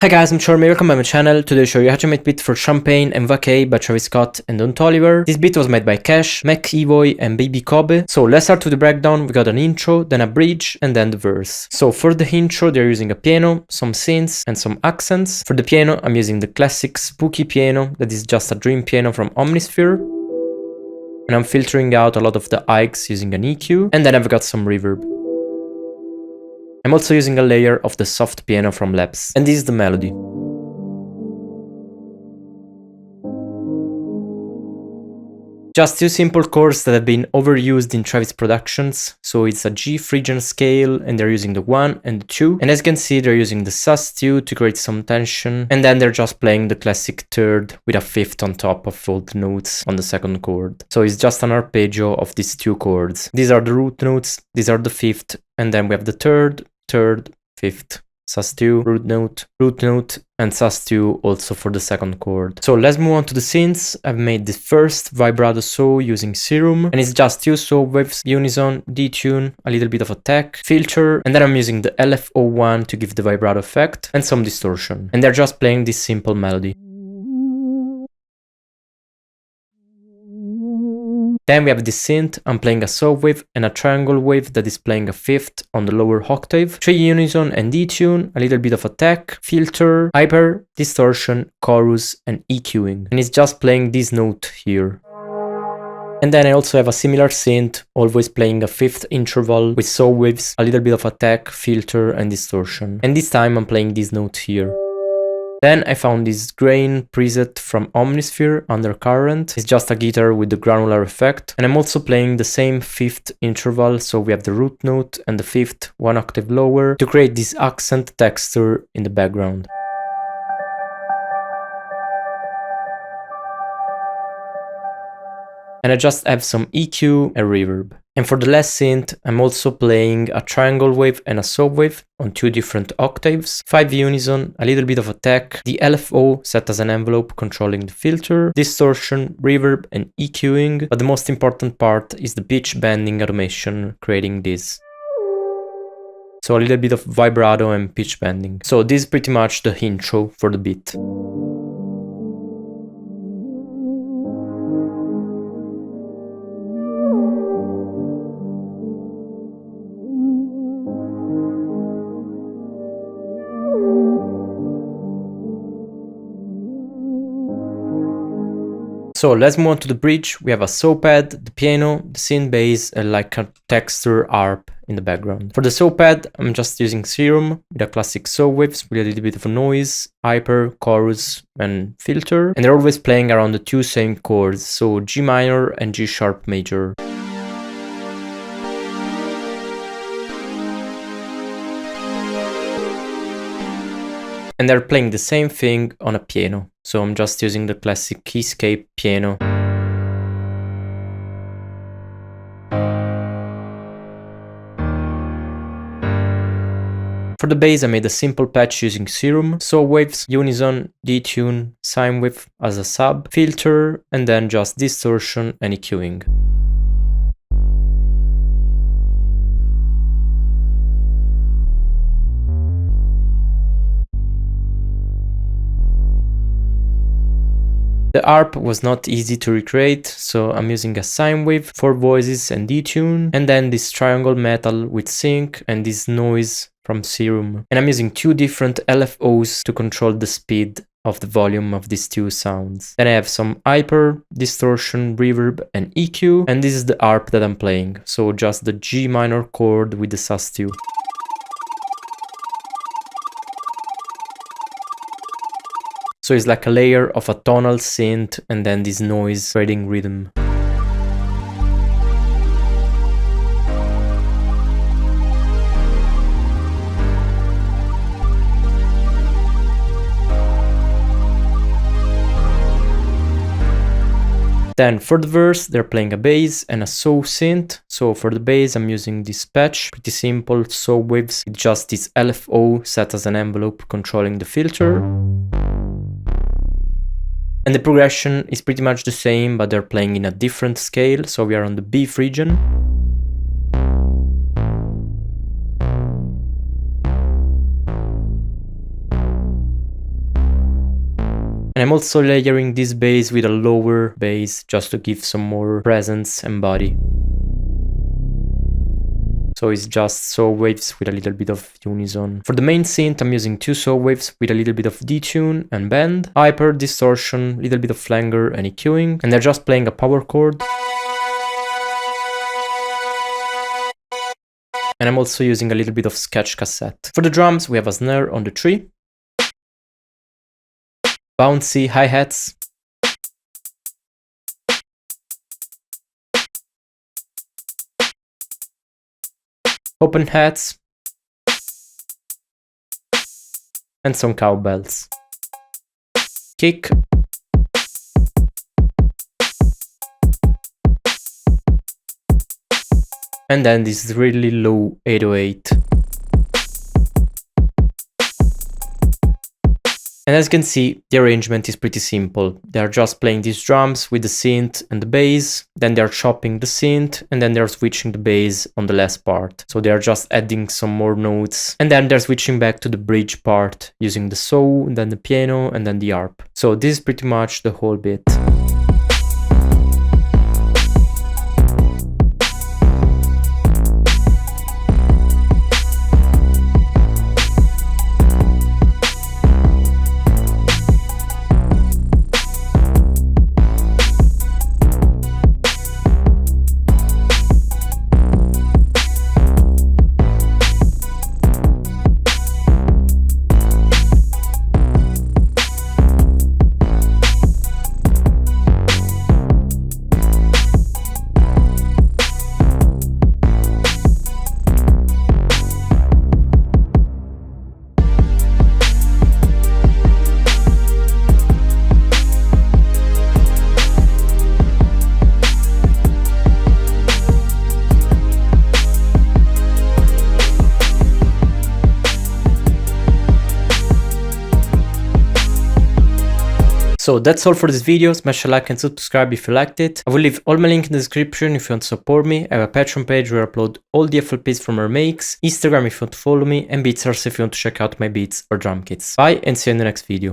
Hi guys, I'm Charmy, welcome back to my channel. Today I show you how to make beat for Champaign and VACAY by Travis Scott and Don Toliver. This beat was made by Cash, Mac Evoy and Baby Kobe. So let's start with the breakdown. We got an intro, then a bridge, and then the verse. So for the intro, they're using a piano, some synths, and some accents. For the piano, I'm using the classic spooky piano that is just a dream piano from Omnisphere. And I'm filtering out a lot of the hikes using an EQ, and then I've got some reverb. I'm also using a layer of the soft piano from Labs, and this is the melody. Just two simple chords that have been overused in Travis productions, so it's a G Phrygian scale and they're using the 1 and the 2, and as you can see they're using the sus2 to create some tension, and then they're just playing the classic third with a fifth on top of all the notes on the second chord. So it's just an arpeggio of these two chords. These are the root notes, these are the fifth, and then we have the third, fifth, sus2, root note, and sus2 also for the second chord. So let's move on to the synths. I've made the first vibrato saw using Serum, and it's just two saw waves, unison, detune, a little bit of attack, filter, and then I'm using the LFO1 to give the vibrato effect, and some distortion. And they're just playing this simple melody. Then we have this synth, I'm playing a saw wave and a triangle wave that is playing a fifth on the lower octave, 3 unison and detune, a little bit of attack, filter, hyper, distortion, chorus, and EQing. And it's just playing this note here. And then I also have a similar synth, always playing a fifth interval with saw waves, a little bit of attack, filter, and distortion. And this time I'm playing this note here. Then I found this grain preset from Omnisphere, Undercurrent. It's just a guitar with the granular effect. And I'm also playing the same fifth interval, so we have the root note and the fifth 1 octave lower to create this accent texture in the background. And I just have some EQ and reverb. And for the last synth, I'm also playing a triangle wave and a saw wave on 2 different octaves, 5 unison, a little bit of attack, the LFO set as an envelope controlling the filter, distortion, reverb, and EQing, but the most important part is the pitch bending automation creating this. So a little bit of vibrato and pitch bending. So this is pretty much the intro for the beat. So let's move on to the bridge. We have a saw pad, the piano, the synth bass, and like a texture harp in the background. For the saw pad, I'm just using Serum with a classic saw waves with a little bit of a noise, hyper, chorus, and filter. And they're always playing around the 2 same chords, so G minor and G sharp major. And they're playing the same thing on a piano. So I'm just using the classic keyscape piano. For the bass I made a simple patch using Serum, saw waves, unison, detune, sine wave as a sub, filter, and then just distortion and EQing. The harp was not easy to recreate, so I'm using a sine wave, 4 voices and detune, and then this triangle metal with sync and this noise from Serum. And I'm using 2 different LFOs to control the speed of the volume of these 2 sounds. Then I have some hyper, distortion, reverb, and EQ, and this is the harp that I'm playing, so just the G minor chord with the sus2. So it's like a layer of a tonal synth and then this noise creating rhythm. Then for the verse, they're playing a bass and a saw synth. So for the bass, I'm using this patch, pretty simple saw waves with just this LFO set as an envelope controlling the filter. And the progression is pretty much the same, but they're playing in a different scale, so we are on the B Phrygian. And I'm also layering this bass with a lower bass just to give some more presence and body. So it's just saw waves with a little bit of unison. For the main synth, I'm using 2 saw waves with a little bit of detune and bend, hyper, distortion, little bit of flanger and EQing, and they're just playing a power chord. And I'm also using a little bit of sketch cassette. For the drums, we have a snare on the 3, bouncy hi-hats, open hats, and some cowbells. Kick. And then this really low 808. And as you can see, the arrangement is pretty simple. They're just playing these drums with the synth and the bass, then they're chopping the synth, and then they're switching the bass on the last part. So they're just adding some more notes, and then they're switching back to the bridge part using the saw, then the piano, and then the harp. So this is pretty much the whole bit. So that's all for this video. Smash a like and subscribe if you liked it. I will leave all my links in the description if you want to support me. I have a Patreon page where I upload all the FLPs from our makes, Instagram if you want to follow me, and Beatsars if you want to check out my beats or drum kits. Bye and see you in the next video.